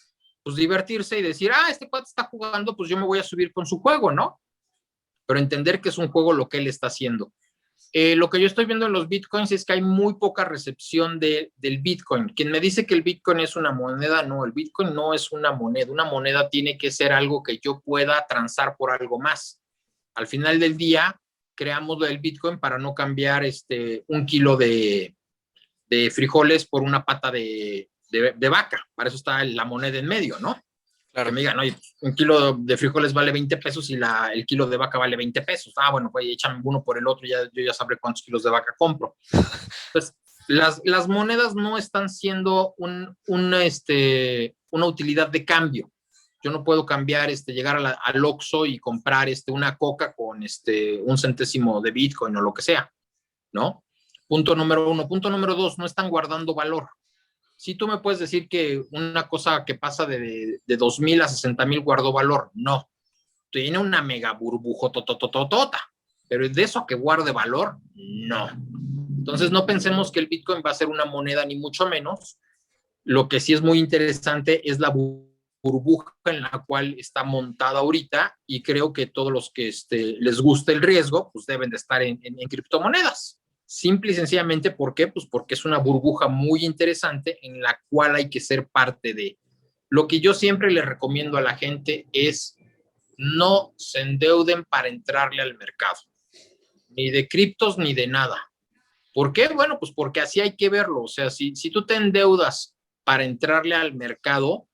pues divertirse y decir, este cuate está jugando, pues yo me voy a subir con su juego, ¿no? Pero entender que es un juego lo que él está haciendo. Lo que yo estoy viendo en los bitcoins es que hay muy poca recepción del bitcoin. Quien me dice que el bitcoin es una moneda, no, el bitcoin no es una moneda. Una moneda tiene que ser algo que yo pueda transar por algo más. Al final del día, creamos el bitcoin para no cambiar 1 kilo de frijoles por una pata de vaca. Para eso está la moneda en medio, ¿no? Que Claro. me digan, oye, 1 kilo de frijoles vale 20 pesos y el kilo de vaca vale 20 pesos. Bueno, pues échame uno por el otro, yo ya sabré cuántos kilos de vaca compro. Entonces, las monedas no están siendo una utilidad de cambio. Yo no puedo cambiar, llegar al Oxxo y comprar una coca con 1 centésimo de Bitcoin o lo que sea, ¿no? Punto número 1. Punto número 2, no están guardando valor. Sí, tú me puedes decir que una cosa que pasa de 2,000 a 60,000 guardó valor. No, tiene una mega burbuja totototota, pero de eso que guarde valor, no. Entonces no pensemos que el Bitcoin va a ser una moneda, ni mucho menos. Lo que sí es muy interesante es la burbuja en la cual está montada ahorita, y creo que todos los que les guste el riesgo, pues deben de estar en criptomonedas. Simple y sencillamente, ¿por qué? Pues porque es una burbuja muy interesante en la cual hay que ser parte de. Lo que yo siempre le recomiendo a la gente es no se endeuden para entrarle al mercado, ni de criptos ni de nada. ¿Por qué? Bueno, pues porque así hay que verlo. O sea, si tú te endeudas para entrarle al mercado,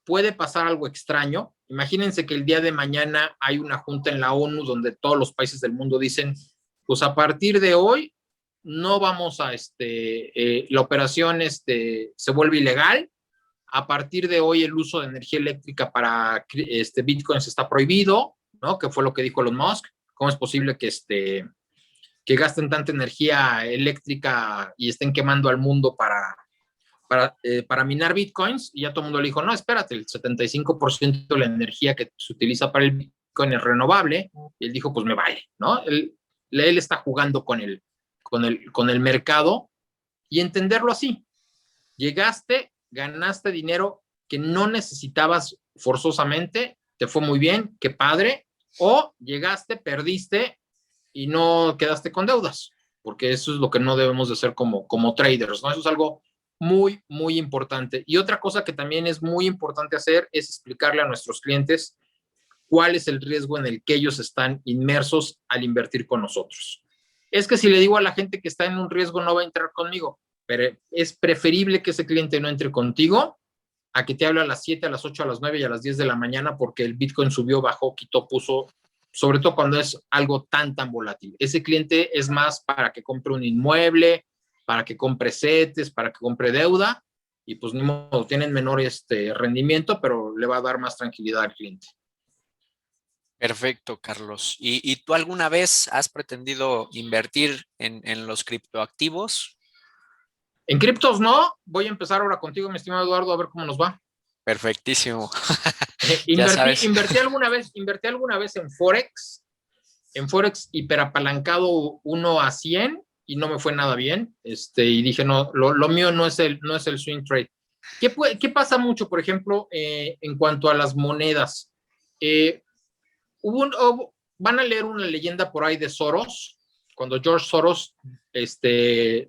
puede pasar algo extraño. Imagínense que el día de mañana hay una junta en la ONU donde todos los países del mundo dicen, pues a partir de hoy no vamos a, la operación se vuelve ilegal. A partir de hoy el uso de energía eléctrica para bitcoins está prohibido, ¿no? Que fue lo que dijo Elon Musk. ¿Cómo es posible que gasten tanta energía eléctrica y estén quemando al mundo para minar bitcoins? Y ya todo el mundo le dijo, no, espérate, el 75% de la energía que se utiliza para el bitcoin es renovable. Y él dijo, pues me vale, ¿no? Él está jugando con el mercado, y entenderlo así. Llegaste, ganaste dinero que no necesitabas forzosamente, te fue muy bien, qué padre, o llegaste, perdiste y no quedaste con deudas, porque eso es lo que no debemos de hacer como traders, ¿no? Eso es algo muy, muy importante. Y otra cosa que también es muy importante hacer es explicarle a nuestros clientes cuál es el riesgo en el que ellos están inmersos al invertir con nosotros. Es que si le digo a la gente que está en un riesgo, no va a entrar conmigo, pero es preferible que ese cliente no entre contigo a que te hable a las 7, a las 8, a las 9 y a las 10 de la mañana porque el Bitcoin subió, bajó, quitó, puso, sobre todo cuando es algo tan volátil. Ese cliente es más para que compre un inmueble, para que compre CETES, para que compre deuda, y pues ni modo, tienen menor rendimiento, pero le va a dar más tranquilidad al cliente. Perfecto, Carlos. ¿Y tú alguna vez has pretendido invertir en los criptoactivos? En criptos no, voy a empezar ahora contigo, mi estimado Eduardo, a ver cómo nos va. Perfectísimo. Ya Invertí, sabes. invertí alguna vez en Forex hiperapalancado 1 a 100, y no me fue nada bien. Y dije, no, lo mío no es el swing trade. ¿Qué pasa mucho, por ejemplo, en cuanto a las monedas? Eh, Van a leer una leyenda por ahí de Soros, cuando George Soros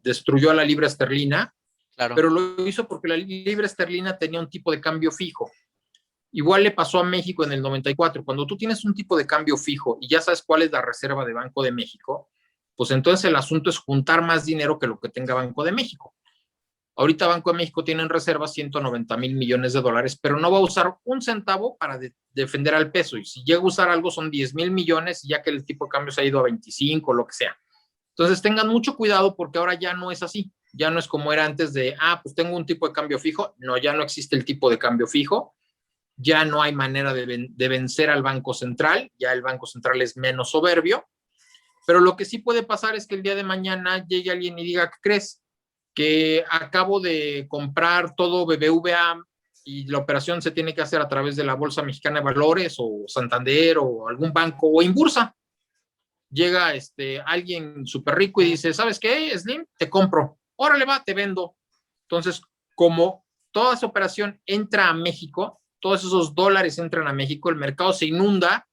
destruyó a la libra esterlina, Claro. pero lo hizo porque la libra esterlina tenía un tipo de cambio fijo. Igual le pasó a México en el 94. Cuando tú tienes un tipo de cambio fijo y ya sabes cuál es la reserva de Banco de México, pues entonces el asunto es juntar más dinero que lo que tenga Banco de México. Ahorita Banco de México tiene en reserva 190,000 millones de dólares, pero no va a usar un centavo para defender al peso. Y si llega a usar algo son 10,000 millones, ya que el tipo de cambio se ha ido a 25, lo que sea. Entonces tengan mucho cuidado porque ahora ya no es así. Ya no es como era antes de, pues tengo un tipo de cambio fijo. No, ya no existe el tipo de cambio fijo. Ya no hay manera de vencer al Banco Central. Ya el Banco Central es menos soberbio. Pero lo que sí puede pasar es que el día de mañana llegue alguien y diga, ¿qué crees? que acabo de comprar todo BBVA y la operación se tiene que hacer a través de la Bolsa Mexicana de Valores o Santander o algún banco o en bursa. Llega alguien súper rico y dice, ¿sabes qué, Slim? Te compro. Órale, va, te vendo. Entonces, como toda esa operación entra a México, todos esos dólares entran a México, el mercado se inunda,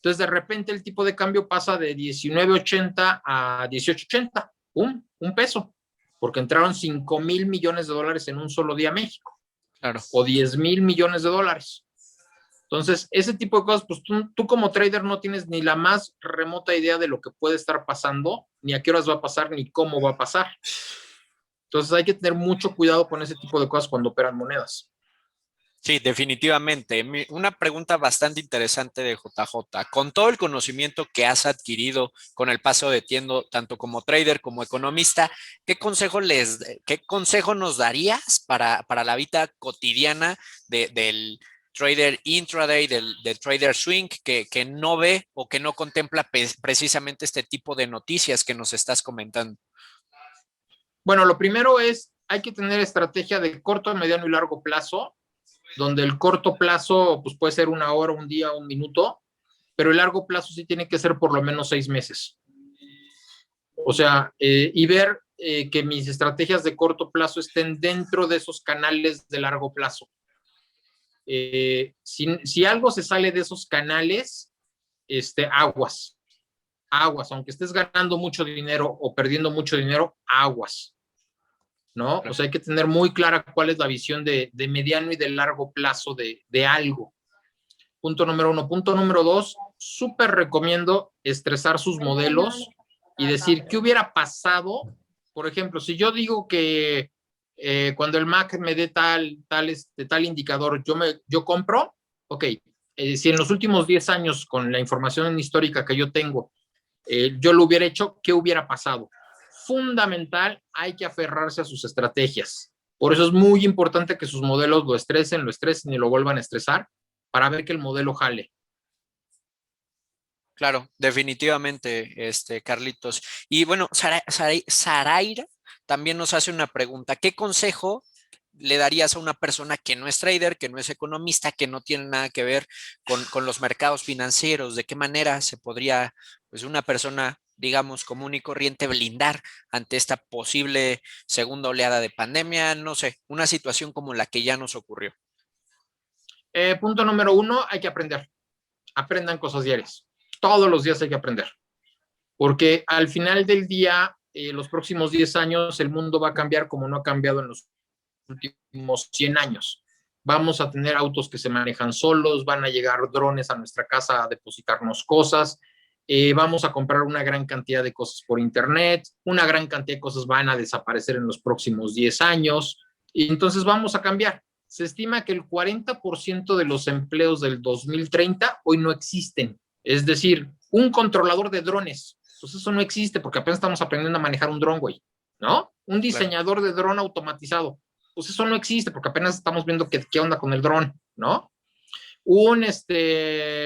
entonces de repente el tipo de cambio pasa de 19.80 a 18.80, un peso, porque entraron 5,000 millones de dólares en un solo día a México, Claro. o 10,000 millones de dólares. Entonces, ese tipo de cosas, pues tú como trader no tienes ni la más remota idea de lo que puede estar pasando, ni a qué horas va a pasar, ni cómo va a pasar. Entonces hay que tener mucho cuidado con ese tipo de cosas cuando operan monedas. Sí, definitivamente. Una pregunta bastante interesante de JJ. Con todo el conocimiento que has adquirido con el paso de tiempo, tanto como trader como economista, qué consejo nos darías para la vida cotidiana del trader intraday, del trader swing, que no ve o que no contempla precisamente este tipo de noticias que nos estás comentando? Bueno, lo primero es, hay que tener estrategia de corto, mediano y largo plazo, donde el corto plazo pues puede ser una hora, un día, un minuto, pero el largo plazo sí tiene que ser por lo menos 6 meses. O sea, y ver que mis estrategias de corto plazo estén dentro de esos canales de largo plazo. Si algo se sale de esos canales, aguas, aunque estés ganando mucho dinero o perdiendo mucho dinero, aguas, ¿no? O sea, hay que tener muy clara cuál es la visión de mediano y de largo plazo de algo. Punto número 1. Punto número 2, súper recomiendo estresar sus modelos y decir, ¿qué hubiera pasado? Por ejemplo, si yo digo que cuando el Mac me dé tal indicador, yo compro, ok, si en los últimos 10 años, con la información histórica que yo tengo, yo lo hubiera hecho, ¿qué hubiera pasado? Fundamental, hay que aferrarse a sus estrategias. Por eso es muy importante que sus modelos lo estresen y lo vuelvan a estresar para ver que el modelo jale. Claro, definitivamente, Carlitos. Y bueno, Saraira también nos hace una pregunta. ¿Qué consejo le darías a una persona que no es trader, que no es economista, que no tiene nada que ver con los mercados financieros? ¿De qué manera se podría, pues, una persona, digamos, común y corriente blindar ante esta posible segunda oleada de pandemia? No sé, una situación como la que ya nos ocurrió. Punto número 1, hay que aprender. Aprendan cosas diarias. Todos los días hay que aprender. Porque al final del día, los próximos 10 años, el mundo va a cambiar como no ha cambiado en los últimos 100 años. Vamos a tener autos que se manejan solos, van a llegar drones a nuestra casa a depositarnos cosas, vamos a comprar una gran cantidad de cosas por internet, una gran cantidad de cosas van a desaparecer en los próximos 10 años, y entonces vamos a cambiar. Se estima que el 40% de los empleos del 2030 hoy no existen. Es decir, un controlador de drones, pues eso no existe porque apenas estamos aprendiendo a manejar un dron, güey, ¿no? Un diseñador de dron automatizado, pues eso no existe porque apenas estamos viendo qué onda con el dron, ¿no? Un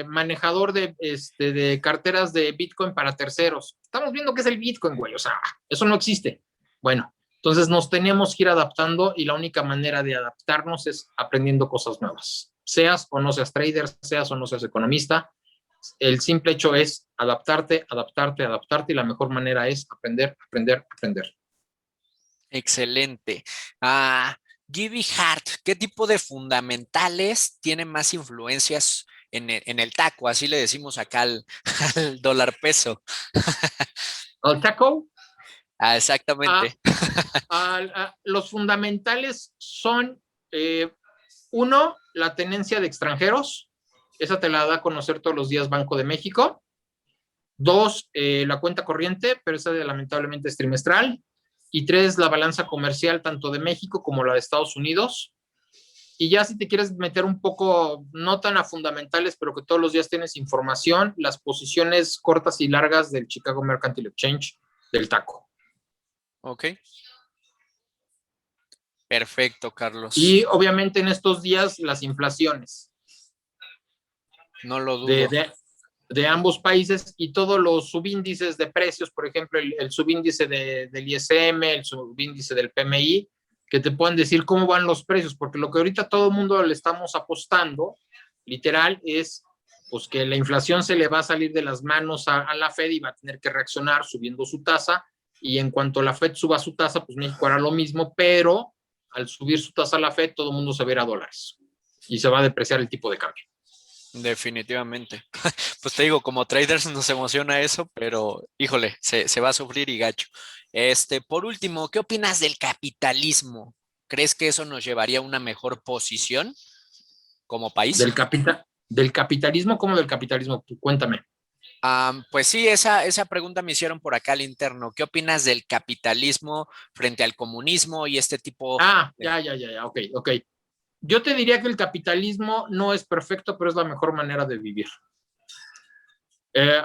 manejador de carteras de Bitcoin para terceros. Estamos viendo qué es el Bitcoin, güey, o sea, eso no existe. Bueno, entonces nos tenemos que ir adaptando y la única manera de adaptarnos es aprendiendo cosas nuevas. Seas o no seas trader, seas o no seas economista, el simple hecho es adaptarte, adaptarte, adaptarte y la mejor manera es aprender, aprender, aprender. Excelente. Gibby Hart, ¿qué tipo de fundamentales tienen más influencias en el taco? Así le decimos acá al, al dólar peso. ¿El taco? Exactamente. Los fundamentales son, uno, la tenencia de extranjeros. Esa te la da a conocer todos los días Banco de México. Dos, la cuenta corriente, pero esa lamentablemente es trimestral. Y tres, la balanza comercial tanto de México como la de Estados Unidos. Y ya si te quieres meter un poco, no tan a fundamentales, pero que todos los días tienes información, las posiciones cortas y largas del Chicago Mercantile Exchange del taco. Ok. Perfecto, Y Carlos. obviamente en estos días las inflaciones. No lo dudo. de ambos países y todos los subíndices de precios, por ejemplo, el subíndice del ISM, el subíndice del PMI, que te puedan decir cómo van los precios, porque lo que ahorita todo el mundo le estamos apostando, literal, es pues que la inflación se le va a salir de las manos a la Fed y va a tener que reaccionar subiendo su tasa, y en cuanto la Fed suba su tasa, pues México hará lo mismo, pero al subir su tasa a la Fed, todo el mundo se verá dólares y se va a depreciar el tipo de cambio. Definitivamente. Pues te digo, como traders nos emociona eso, pero híjole, se va a sufrir y gacho. Por último, ¿qué opinas del capitalismo? ¿Crees que eso nos llevaría a una mejor posición como país? Del capitalismo, ¿cómo del capitalismo? Cuéntame. Pues sí, esa pregunta me hicieron por acá al interno. ¿Qué opinas del capitalismo frente al comunismo y este tipo de... Ya, ok. Yo te diría que el capitalismo no es perfecto, pero es la mejor manera de vivir. Eh,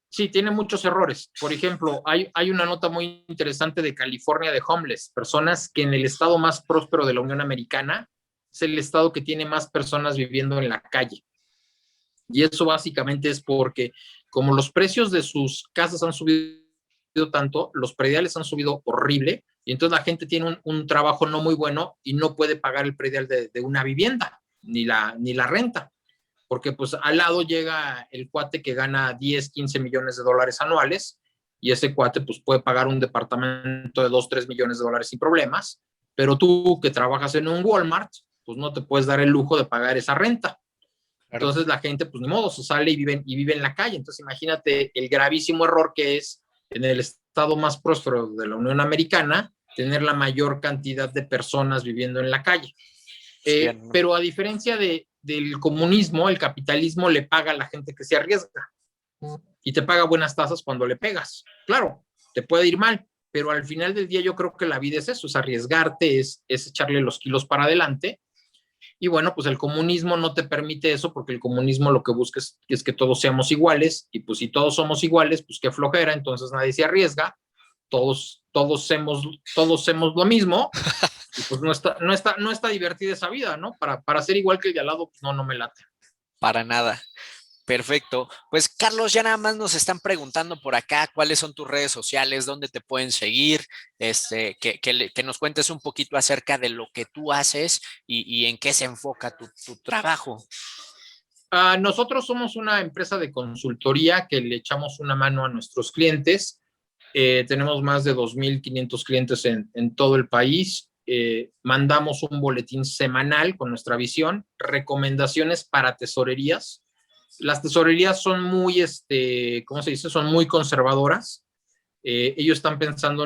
sí, tiene muchos errores. Por ejemplo, hay una nota muy interesante de California de homeless, personas que en el estado más próspero de la Unión Americana es el estado que tiene más personas viviendo en la calle. Y eso básicamente es porque como los precios de sus casas han subido tanto, los prediales han subido horrible, y entonces la gente tiene un trabajo no muy bueno y no puede pagar el predial de una vivienda, ni la renta, porque pues al lado llega el cuate que gana 10, 15 millones de dólares anuales, y ese cuate pues puede pagar un departamento de 2, 3 millones de dólares sin problemas, pero tú que trabajas en un Walmart, pues no te puedes dar el lujo de pagar esa renta. Claro. Entonces la gente, pues ni modo, se sale y vive en la calle. Entonces imagínate el gravísimo error que es en el estado más próspero de la Unión Americana tener la mayor cantidad de personas viviendo en la calle. Sí, Pero a diferencia del comunismo, el capitalismo le paga a la gente que se arriesga y te paga buenas tasas cuando le pegas. Claro, te puede ir mal, pero al final del día yo creo que la vida es eso, es arriesgarte, es echarle los kilos para adelante. Y bueno, pues el comunismo no te permite eso, porque el comunismo lo que busca es que todos seamos iguales, y pues si todos somos iguales, pues qué flojera, entonces nadie se arriesga, todos hacemos lo mismo, y pues no está divertida esa vida, ¿no? Para ser igual que el de al lado, pues no me late. para nada. Perfecto. Pues Carlos, ya nada más nos están preguntando por acá cuáles son tus redes sociales, dónde te pueden seguir, que nos cuentes un poquito acerca de lo que tú haces y en qué se enfoca tu trabajo. Nosotros somos una empresa de consultoría que le echamos una mano a nuestros clientes. Tenemos más de 2,500 clientes en todo el país. Mandamos un boletín semanal con nuestra visión, recomendaciones para tesorerías. Las tesorerías son muy, ¿cómo se dice? Son muy conservadoras. Ellos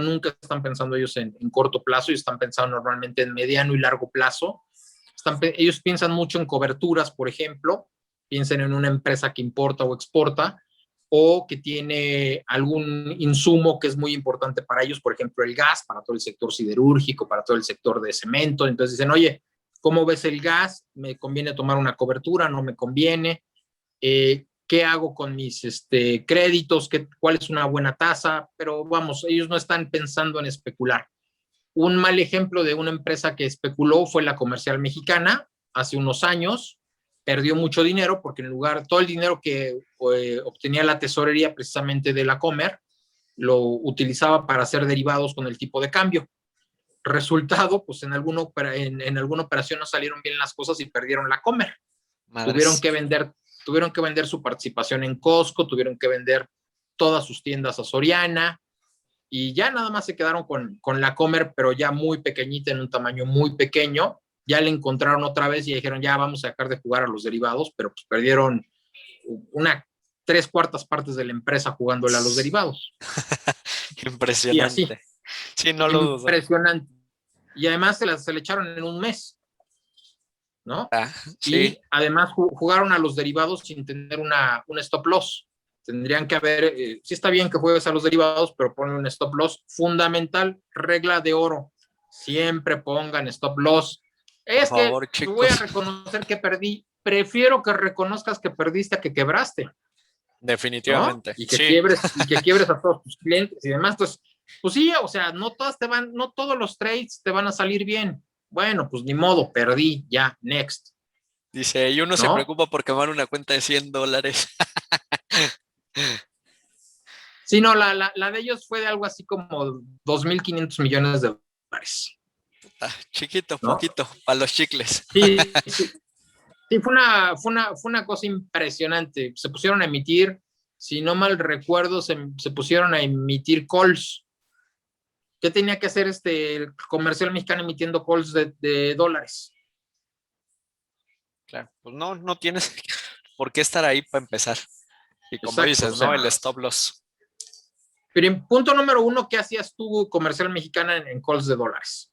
nunca están pensando ellos en corto plazo, ellos están pensando normalmente en mediano y largo plazo. Ellos piensan mucho en coberturas, por ejemplo, piensen en una empresa que importa o exporta, o que tiene algún insumo que es muy importante para ellos, por ejemplo, el gas, para todo el sector siderúrgico, para todo el sector de cemento. Entonces dicen, oye, ¿cómo ves el gas? ¿Me conviene tomar una cobertura? ¿No me conviene? ¿Qué hago con mis créditos? ¿Cuál es una buena tasa? Pero vamos, ellos no están pensando en especular. Un mal ejemplo de una empresa que especuló fue la Comercial Mexicana hace unos años. Perdió mucho dinero porque en lugar, todo el dinero que obtenía la tesorería precisamente de la Comer, lo utilizaba para hacer derivados con el tipo de cambio. Resultado, pues en alguna operación no salieron bien las cosas y perdieron la Comer. Tuvieron Madres. que vender, tuvieron que vender su participación en Costco, tuvieron que vender todas sus tiendas a Soriana, y ya nada más se quedaron con la Comer, pero ya muy pequeñita, en un tamaño muy pequeño. Ya le encontraron otra vez y dijeron, ya vamos a dejar de jugar a los derivados, pero pues perdieron una 3/4 partes de la empresa jugándole a los derivados. Y así, Impresionante. Sí, no lo dudo. impresionante. Y además se le echaron en un mes, ¿no? Ah, sí, Y además jugaron a los derivados sin tener un stop loss. Tendrían que haber, sí está bien que juegues a los derivados, pero ponen un stop loss fundamental, regla de oro. Siempre pongan stop loss. por Es que favor, voy a chicos. reconocer que perdí. Prefiero que reconozcas que perdiste a que quebraste, ¿no? Definitivamente. Y Sí, que quiebres a todos tus clientes y demás. Pues sí, o sea, no todos los trades te van a salir bien. Bueno, pues ni modo, perdí, ya, next, dice, y uno se ¿no? preocupa por quemar una cuenta de $100. Sí, no, la de ellos fue de algo así como 2.500 millones de dólares, Chiquito, ¿no? poquito, para los chicles. Sí, sí, sí, fue una cosa impresionante. Se pusieron a emitir, si no mal recuerdo, se pusieron a emitir calls. ¿Qué tenía que hacer el comercial mexicano emitiendo calls de dólares? Claro, pues no, no tienes por qué estar ahí para empezar. Y como Exacto, o dices, ¿no? El sea, stop loss. pero en punto número uno, ¿qué hacías tú comercial mexicana en calls de dólares?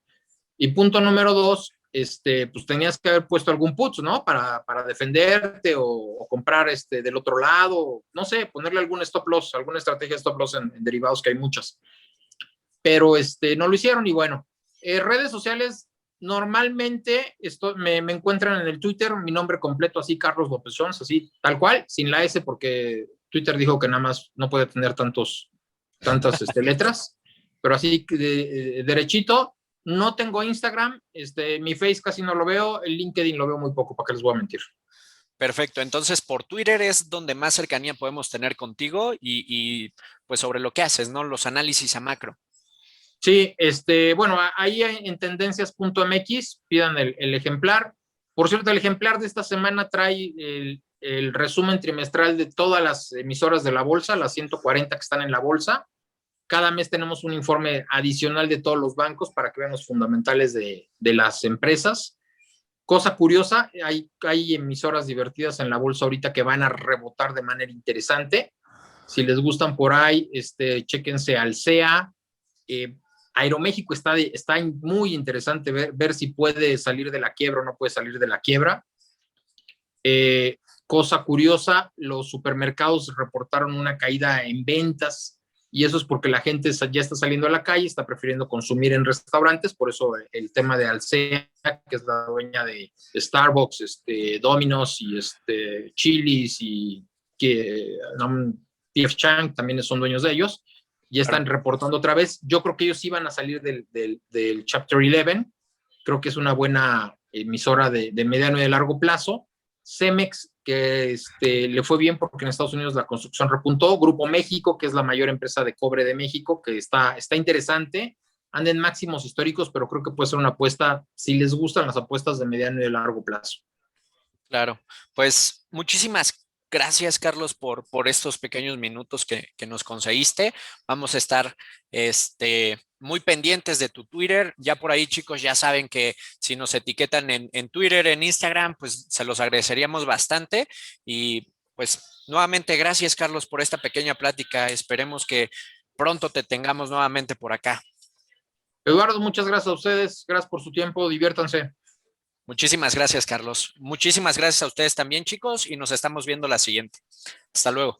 Y punto número dos, pues tenías que haber puesto algún put, ¿no? Para defenderte o comprar del otro lado, no sé, ponerle algún stop loss, alguna estrategia de stop loss en derivados, que hay muchas. Pero no lo hicieron y bueno, redes sociales, normalmente me encuentran en el Twitter, mi nombre completo así, Carlos López Sons, así, tal cual, sin la S, porque Twitter dijo que nada más no puede tener tantas letras, pero así derechito. No tengo Instagram, mi Face casi no lo veo, el LinkedIn lo veo muy poco, ¿para qué les voy a mentir? Perfecto. Entonces, por Twitter es donde más cercanía podemos tener contigo pues sobre lo que haces, ¿no? Los análisis a macro. Sí, bueno, ahí en tendencias.mx pidan el ejemplar. Por cierto, el ejemplar de esta semana trae el resumen trimestral de todas las emisoras de la bolsa, las 140 que están en la bolsa. Cada mes tenemos un informe adicional de todos los bancos para que vean los fundamentales de las empresas. Cosa curiosa, hay emisoras divertidas en la bolsa ahorita que van a rebotar de manera interesante. Si les gustan por ahí, chéquense Alsea. eh, Aeroméxico está muy interesante ver si puede salir de la quiebra o no puede salir de la quiebra. Cosa curiosa, los supermercados reportaron una caída en ventas y eso es porque la gente ya está saliendo a la calle, está prefiriendo consumir en restaurantes, por eso el tema de Alsea, que es la dueña de Starbucks, Domino's y Chili's y que P.F. Chang también son dueños de ellos, ya Claro. están reportando otra vez. Yo creo que ellos iban a salir del Chapter 11, creo que es una buena emisora de mediano y de largo plazo. Cemex, que le fue bien porque en Estados Unidos la construcción repuntó. Grupo México, que es la mayor empresa de cobre de México, que está interesante. Anda en máximos históricos, pero creo que puede ser una apuesta si les gustan las apuestas de mediano y de largo plazo. Claro, pues muchísimas gracias, Carlos, por estos pequeños minutos que nos conseguiste. Vamos a estar muy pendientes de tu Twitter. Ya por ahí, chicos, ya saben que si nos etiquetan en Twitter, en Instagram, pues se los agradeceríamos bastante. Y pues nuevamente, gracias, Carlos, por esta pequeña plática. Esperemos que pronto te tengamos nuevamente por acá. Eduardo, muchas gracias a ustedes. Gracias por su tiempo. Diviértanse. Muchísimas gracias, Carlos. Muchísimas gracias a ustedes también, chicos, y nos estamos viendo la siguiente. Hasta luego.